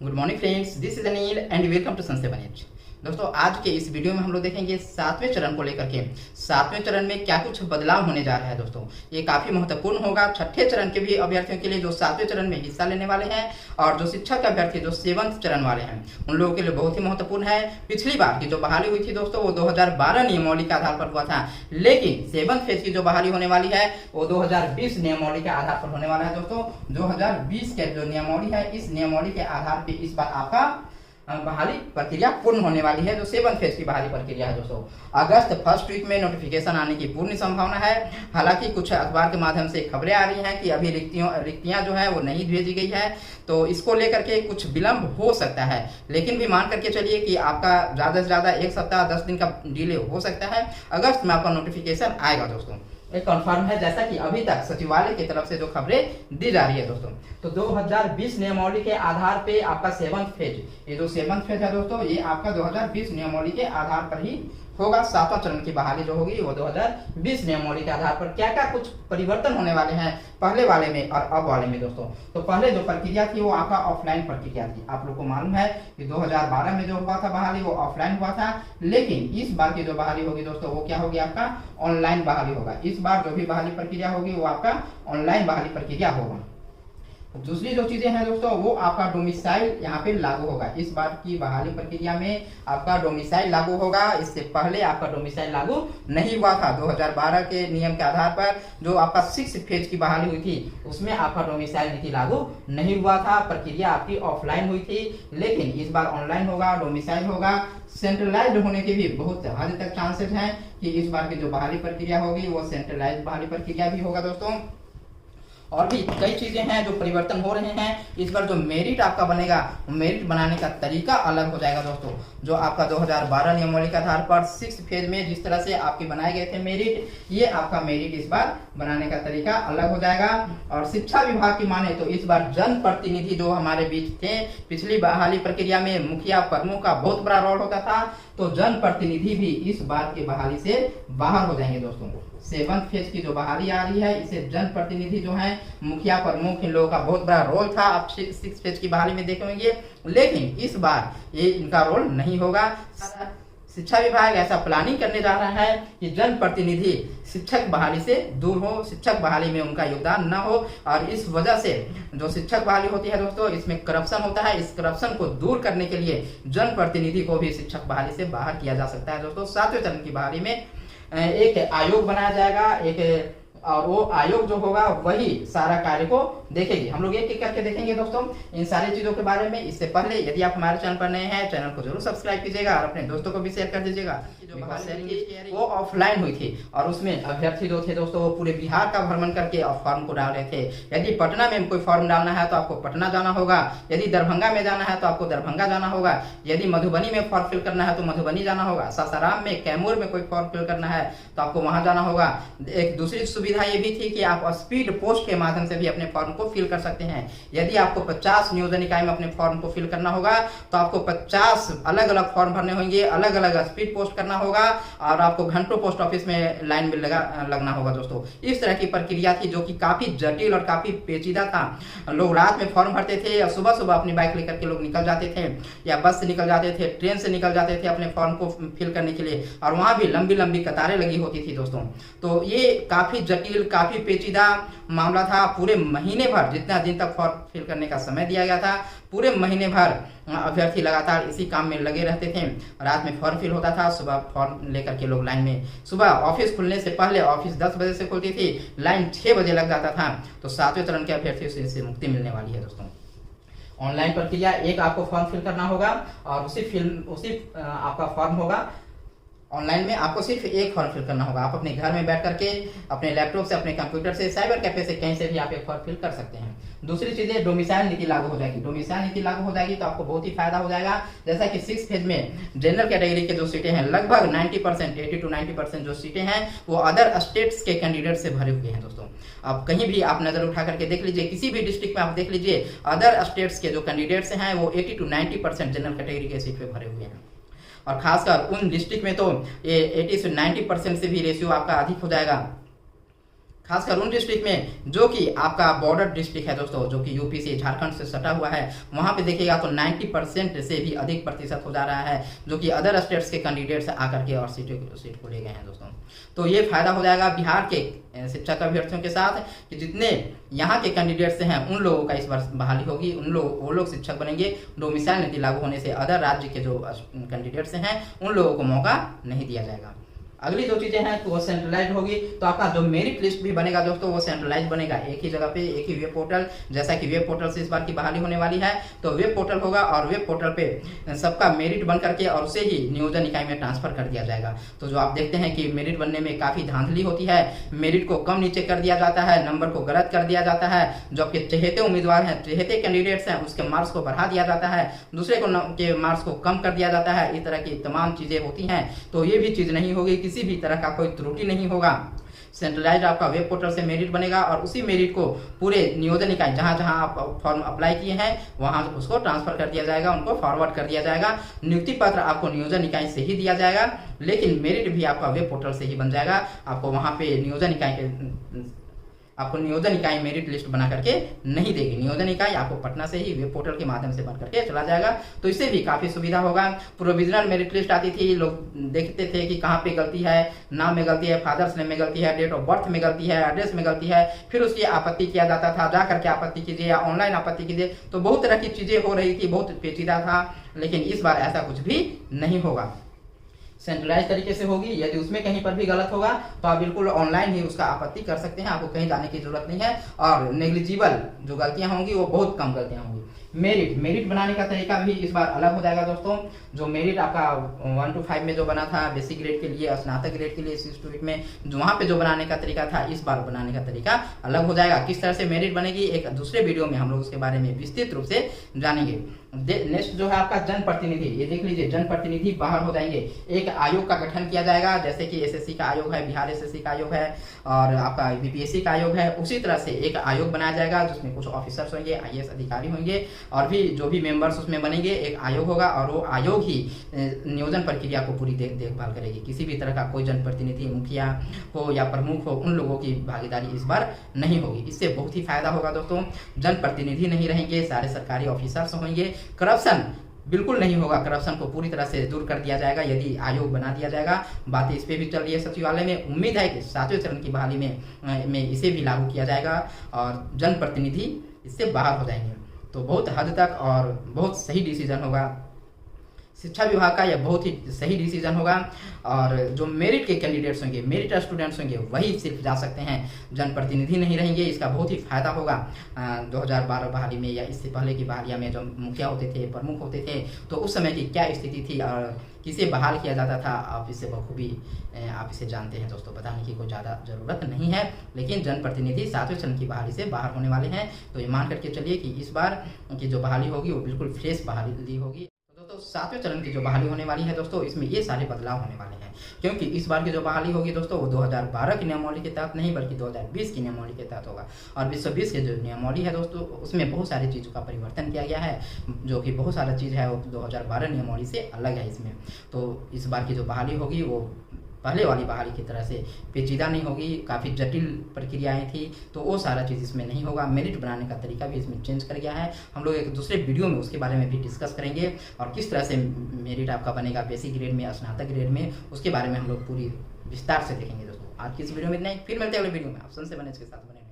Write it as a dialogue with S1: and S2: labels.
S1: Good morning friends, this is Anil and welcome to संस्थे बनेट। दोस्तों, आज के इस वीडियो में हम लोग देखेंगे 7वें चरण को लेकर के। 7वें चरण में क्या कुछ बदलाव होने जा रहा है दोस्तों, ये काफी महत्वपूर्ण होगा 6ठे चरण के भी अभ्यर्थियों के लिए जो 7वें चरण में हिस्सा लेने वाले हैं, और जो शिक्षक अभ्यर्थी जो 7th चरण वाले हैं उन लोगों के लिए बहुत ही महत्वपूर्ण है। पिछली बार की जो बहाली हुई थी दोस्तों वो 2012 नियमावली के आधार पर हुआ था, लेकिन 7th फेज की जो बहाली होने वाली है वो 2020 नियमावली के आधार पर होने वाला है दोस्तों। 2020 के जो नियमावली है, इस नियमावली के आधार पर इस बार आपका बहाली प्रक्रिया पूर्ण होने वाली है। जो 7th फेज की बहाली प्रक्रिया है दोस्तों, अगस्त फर्स्ट वीक में नोटिफिकेशन आने की पूर्ण संभावना है। हालांकि कुछ अखबार के माध्यम से खबरें आ रही हैं कि अभी रिक्तियां जो है वो नहीं भेजी गई है, तो इसको लेकर के कुछ विलंब हो सकता है, लेकिन भी मान करके चलिए कि आपका ज्यादा से ज्यादा 1 सप्ताह 10 दिन का डिले हो सकता है। अगस्त में आपका नोटिफिकेशन आएगा दोस्तों, एक कंफर्म है, जैसा कि अभी तक सचिवालय की तरफ से जो खबरें दी जा रही है दोस्तों। तो 2020 नियमावली के आधार पे आपका 7th फेज, ये जो 7th फेज है दोस्तों, ये आपका 2020 नियमावली के आधार पर ही होगा। 7वां चरण की बहाली जो होगी वो 2020 नियमावली के आधार पर क्या क्या कुछ परिवर्तन होने वाले हैं पहले वाले में और अब वाले में दोस्तों। तो पहले जो प्रक्रिया थी वो आपका ऑफलाइन प्रक्रिया थी। आप लोग को मालूम है कि 2012 में जो हुआ था बहाली वो ऑफलाइन हुआ था, लेकिन इस बार की जो बहाली होगी दोस्तों वो क्या होगी, आपका ऑनलाइन बहाली होगा। इस बार जो भी बहाली प्रक्रिया होगी वो आपका ऑनलाइन बहाली प्रक्रिया होगा। दूसरी जो चीजें हैं दोस्तों वो आपका डोमिसाइल यहाँ पे लागू होगा। इस बार की बहाली प्रक्रिया में आपका डोमिसाइल लागू होगा। इससे पहले आपका डोमिसाइल लागू नहीं हुआ था। 2012 के नियम के आधार पर जो आपका 6th फेज की बहाली हुई थी उसमें आपका डोमिसाइल नीति लागू नहीं हुआ था, प्रक्रिया आपकी ऑफलाइन हुई थी, लेकिन इस बार ऑनलाइन होगा, डोमिसाइल होगा। सेंट्रलाइज्ड होने के भी बहुत हद तक चांसेस हैं कि इस बार की जो बहाली प्रक्रिया होगी वो सेंट्रलाइज्ड बहाली प्रक्रिया भी होगा दोस्तों। और भी कई चीजें हैं जो परिवर्तन हो रहे हैं। इस बार जो मेरिट आपका बनेगा, मेरिट बनाने का तरीका अलग हो जाएगा दोस्तों। जो आपका 2012 नियमावली के आधार पर 6th फेज में जिस तरह से आपके बनाए गए थे मेरिट, ये आपका मेरिट इस बार बनाने का तरीका अलग हो जाएगा। और शिक्षा विभाग की माने तो इस बार जन प्रतिनिधि जो हमारे बीच थे, पिछली बहाली प्रक्रिया में मुखिया प्रमुख का बहुत बड़ा रोल होता था, तो जन प्रतिनिधि भी इस बार की बहाली से बाहर हो जाएंगे दोस्तों। 7th फेज की जो बहाली आ रही है इसे जन प्रतिनिधि जो है, मुखिया प्रमुख, इन लोगों का बहुत बड़ा रोल था। आप 6th फेज की बहाली में देखेंगे, लेकिन इस बार ये इनका रोल नहीं होगा। शिक्षा विभाग ऐसा प्लानिंग करने जा रहा है कि जन प्रतिनिधि शिक्षक बहाली से दूर हो, शिक्षक बहाली में उनका योगदान न हो, और इस वजह से जो शिक्षक बहाली होती है दोस्तों इसमें करप्शन होता है। इस करप्शन को दूर करने के लिए जन प्रतिनिधि को भी शिक्षक बहाली से बाहर किया जा सकता है दोस्तों। 7वें चरण की बहाली में एक आयोग बनाया जाएगा, और वो आयोग जो होगा वही सारा कार्य को देखेगी। हम लोग एक एक करके देखेंगे दोस्तों इन सारी चीजों के बारे में। इससे पहले यदि आप हमारे चैनल पर नए हैं, चैनल को जरूर सब्सक्राइब कीजिएगा और अपने दोस्तों को भी शेयर कर दीजिएगा। वो ऑफलाइन हुई थी और उसमें अभ्यर्थी जो थे दोस्तों वो पूरे बिहार का भ्रमण करके फॉर्म को डाल रहे थे। यदि पटना में कोई फॉर्म डालना है तो आपको पटना जाना होगा, यदि दरभंगा में जाना है तो आपको दरभंगा जाना होगा, यदि मधुबनी में फॉर्म फिल करना है तो मधुबनी जाना होगा, सासाराम में, कैमूर में कोई फॉर्म फिल करना है तो आपको वहां जाना होगा। एक दूसरी सुविधा ये भी थी कि आप स्पीड पोस्ट के माध्यम से भी अपने फॉर्म को फिल कर सकते हैं। यदि आपको 50 नियोजन इकाई में अपने फॉर्म को फिल करना होगा तो आपको 50 अलग अलग फॉर्म भरने होंगे, अलग अलग स्पीड पोस्ट करना होगा, और आपको घंटों पोस्ट ऑफिस में लाइन में लगना होगा दोस्तों। इस तरह की प्रक्रिया थी जो कि काफी जटिल और काफी पेचीदा था। लोग रात में फॉर्म भरते थे और सुबह सुबह अपनी बाइक लेकर के लोग निकल जाते थे, या बस से निकल जाते थे, ट्रेन से निकल जाते थे अपने फॉर्म को फिल करने के लिए, और वहां भी लंबी लंबी कतारें लगी होती थी दोस्तों। तो ये काफी जटिल, काफी पेचीदा मामला था। पूरे महीने भर, जितना दिन तक फॉर्म फिल करने का समय दिया गया था, पूरे महीने भर अभ्यर्थी लगातार इसी काम में लगे रहते थे। रात में फॉर्म फिल होता था, सुबह फॉर्म लेकर के लोग लाइन में, सुबह ऑफिस खुलने से पहले, ऑफिस 10 बजे से खुलती थी, लाइन 6 बजे लग जाता था। तो 7वें चरण के अभ्यर्थियों से मुक्ति मिलने वाली है दोस्तों। ऑनलाइन प्रक्रिया, एक आपको फॉर्म फिल करना होगा और उसी आपका फॉर्म होगा। ऑनलाइन में आपको सिर्फ एक फॉर्म फिल करना होगा। आप अपने घर में बैठ करके अपने लैपटॉप से, अपने कंप्यूटर से, साइबर कैफे से, कहीं से भी आप एक फॉर्म फिल कर सकते हैं। दूसरी चीज है डोमिसाइल नीति लागू हो जाएगी। डोमिसाइल नीति लागू हो जाएगी तो आपको बहुत ही फायदा हो जाएगा। जैसा कि 6th फेज में जनरल कैटेगरी के जो सीटें हैं, लगभग 90%, 80 to 90% जो सीटें हैं वो अदर स्टेट्स के कैंडिडेट से भरे हुए हैं दोस्तों। अब कहीं भी आप नजर उठा करके देख लीजिए, किसी भी डिस्ट्रिक्ट में आप देख लीजिए, अदर स्टेट्स के जो कैंडिडेट्स हैं वो 80 to 90% जनरल कैटेगरी के सीट पे भरे हुए हैं। और खासकर उन डिस्ट्रिक्ट में तो ये 80 से 90% से भी रेशियो आपका अधिक हो जाएगा। खासकर उन डिस्ट्रिक्ट में जो कि आपका बॉर्डर डिस्ट्रिक्ट है दोस्तों, जो कि यूपी से झारखंड से सटा हुआ है, वहां पे देखिएगा तो 90% से भी अधिक प्रतिशत हो जा रहा है, जो कि अदर स्टेट्स के कैंडिडेट्स आकर के और सीट को ले गए हैं दोस्तों। तो ये फायदा हो जाएगा बिहार के शिक्षक अभ्यर्थियों के साथ कि जितने यहाँ के कैंडिडेट्स हैं उन लोगों का इस बार बहाली होगी, वो लोग शिक्षक बनेंगे। डोमिसाइल नीति लागू होने से अदर राज्य के जो कैंडिडेट्स हैं उन लोगों को मौका नहीं दिया जाएगा। अगली जो चीजें हैं तो वो सेंट्रलाइज होगी, तो आपका जो मेरिट लिस्ट भी बनेगा दोस्तों वो सेंट्रलाइज बनेगा, एक ही जगह पे एक ही वेब पोर्टल। जैसा कि वेब पोर्टल से इस बार की बहाली होने वाली है, तो वेब पोर्टल होगा और वेब पोर्टल पे सबका मेरिट बन करके और उसे ही नियोजन इकाई में ट्रांसफर कर दिया जाएगा। तो जो आप देखते हैं कि मेरिट बनने में काफी धांधली होती है, मेरिट को कम नीचे कर दिया जाता है, नंबर को गलत कर दिया जाता है, जो आपके चहेते उम्मीदवार हैं, चहेते कैंडिडेट्स हैं, उसके मार्क्स को बढ़ा दिया जाता है, दूसरे के मार्क्स को कम कर दिया जाता है। इस तरह की तमाम चीजें होती हैं, तो ये भी चीज नहीं होगी, किसी भी तरह का कोई त्रुटि नहीं होगा। सेंट्रलाइज्ड आपका वेब पोर्टल से मेरिट बनेगा और उसी मेरिट को पूरे नियोजन इकाई जहां जहां आप फॉर्म अप्लाई किए हैं वहां उसको ट्रांसफर कर दिया जाएगा, उनको फॉरवर्ड कर दिया जाएगा। नियुक्ति पत्र आपको नियोजन इकाई से ही दिया जाएगा, लेकिन मेरिट भी आपका वेब पोर्टल से ही बन जाएगा। आपको वहां पे आपको नियोजन इकाई मेरिट लिस्ट बना करके नहीं देगी, नियोजन इकाई आपको पटना से ही वेब पोर्टल के माध्यम से बन करके चला जाएगा। तो इससे भी काफी सुविधा होगा। प्रोविजनल मेरिट लिस्ट आती थी, लोग देखते थे कि कहाँ पे गलती है, नाम में गलती है, फादर्स नेम में गलती है, डेट ऑफ बर्थ में गलती है, एड्रेस में गलती है, फिर उसकी आपत्ति किया जाता था, जा करके आपत्ति कीजिए या ऑनलाइन आपत्ति कीजिए। तो बहुत तरह की चीजें हो रही थी, बहुत पेचीदा था, लेकिन इस बार ऐसा कुछ भी नहीं होगा, सेंट्रलाइज तरीके से होगी। यदि उसमें कहीं पर भी गलत होगा तो आप बिल्कुल ऑनलाइन ही उसका आपत्ति कर सकते हैं, आपको कहीं जाने की जरूरत नहीं है। और नेग्लिजिबल जो गलतियां होंगी वो बहुत कम गलतियां होंगी। मेरिट बनाने का तरीका भी इस बार अलग हो जाएगा दोस्तों। जो मेरिट आपका 1 to 5 में जो बना था बेसिक ग्रेड के लिए, स्नातक ग्रेड के लिए 6 to 8 में वहां पे जो बनाने का तरीका था, इस बार बनाने का तरीका अलग हो जाएगा। किस तरह से मेरिट बनेगी एक दूसरे वीडियो में हम लोग उसके बारे में विस्तृत रूप से जानेंगे। नेक्स्ट जो है आपका जनप्रतिनिधि, ये देख लीजिए, जनप्रतिनिधि बाहर हो जाएंगे। एक आयोग का गठन किया जाएगा, जैसे कि एसएससी का आयोग है, बिहार एसएससी का आयोग है और आपका बीपीएससी का आयोग है, उसी तरह से एक आयोग बनाया जाएगा जिसमें कुछ ऑफिसर्स होंगे, आईएएस अधिकारी होंगे और भी जो भी मेंबर्स उसमें बनेंगे। एक आयोग होगा और वो आयोग ही नियोजन प्रक्रिया को पूरी देखभाल करेगी। किसी भी तरह का कोई जनप्रतिनिधि, मुखिया हो या प्रमुख हो, उन लोगों की भागीदारी इस बार नहीं होगी। इससे बहुत ही फायदा होगा दोस्तों। जनप्रतिनिधि नहीं रहेंगे, सारे सरकारी ऑफिसर्स होंगे। करप्शन बिल्कुल नहीं होगा, करप्शन को पूरी तरह से दूर कर दिया जाएगा यदि आयोग बना दिया जाएगा। बातें इस पे भी चल रही है सचिवालय में। उम्मीद है कि 7वें चरण की बहाली में इसे भी लागू किया जाएगा और जनप्रतिनिधि इससे बाहर हो जाएंगे। तो बहुत हद तक और बहुत सही डिसीजन होगा शिक्षा विभाग का, यह बहुत ही सही डिसीजन होगा। और जो मेरिट के कैंडिडेट्स होंगे, मेरिट स्टूडेंट्स होंगे, वही सिर्फ जा सकते हैं, जनप्रतिनिधि नहीं रहेंगे। इसका बहुत ही फायदा होगा। 2012 बहाली में या इससे पहले की बहालियां में जो मुखिया होते थे, प्रमुख होते थे, तो उस समय की क्या स्थिति थी और किसे बहाल किया जाता था, आप इससे बखूबी आप इसे जानते हैं दोस्तों। बताने की कोई ज़्यादा ज़रूरत नहीं है। लेकिन जनप्रतिनिधि 7वें चरण की बहाली से बाहर होने वाले हैं, तो ये मान करके चलिए कि इस बार की जो बहाली होगी वो बिल्कुल फ्रेश बहाली होगी। तो 7वें चरण की जो बहाली होने वाली है दोस्तों, इसमें ये सारे बदलाव होने वाले हैं, क्योंकि इस बार की जो बहाली होगी दोस्तों वो 2012 की नियमावली के तहत नहीं बल्कि 2020 की नियमावली के तहत होगा। और 2020 की जो नियमावली है दोस्तों उसमें बहुत सारी चीज़ों का परिवर्तन किया गया है, जो कि बहुत सारा चीज़ है वो 2012 नियमावली से अलग है इसमें। तो इस बार की जो बहाली होगी वो पहले वाली बहाली की तरह से पेचीदा नहीं होगी, काफ़ी जटिल प्रक्रियाएं थी, तो वो सारा चीज़ इसमें नहीं होगा। मेरिट बनाने का तरीका भी इसमें चेंज कर गया है। हम लोग एक दूसरे वीडियो में उसके बारे में भी डिस्कस करेंगे और किस तरह से मेरिट आपका बनेगा बेसिक ग्रेड में या स्नातक ग्रेड में, उसके बारे में हम लोग पूरी विस्तार से देखेंगे दोस्तों। आज की इस वीडियो में इतना ही, फिर मिलते हैं अगले वीडियो में। आप संजय बनेज के साथ बने।